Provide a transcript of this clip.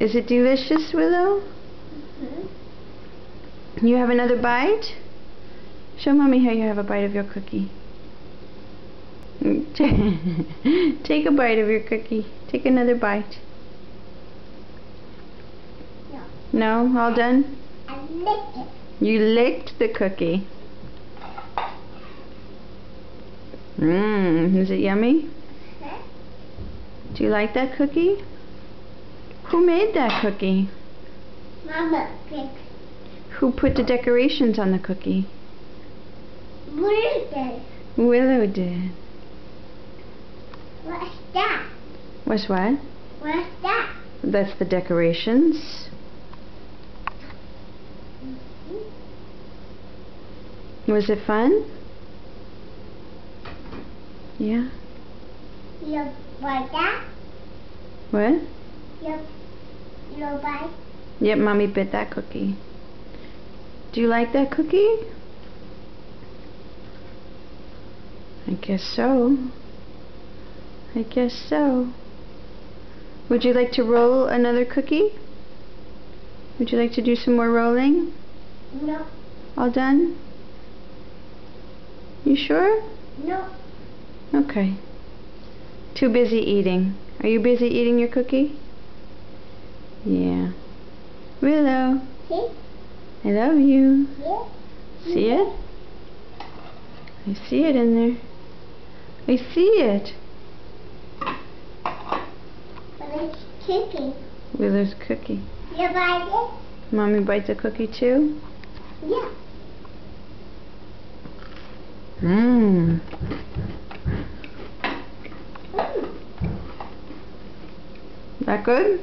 Is it delicious, Willow? You have another bite? Show Mommy how you have a bite of your cookie. Take a bite of your cookie. Take another bite. No? No? All done? I licked it. You licked the cookie. Is it yummy? Do you like that cookie? Who made that cookie? Mama picked. Who put the decorations on the cookie? Willow did. Willow did. What's that? What's what? What's that? That's the decorations. Was it fun? Yeah. You buy that? What? You buy? Yep, Mommy bit that cookie. Do you like that cookie? I guess so. I guess so. Would you like to roll another cookie? Would you like to do some more rolling? No. All done? You sure? No. Okay. Too busy eating. Are you busy eating your cookie? Yeah. Willow, See? I love you. Yeah. See it? I see it in there. I see it. But it's cooking. Willow's cookie. You buy it? Mommy bites a cookie too? Yeah. Mmm. That good?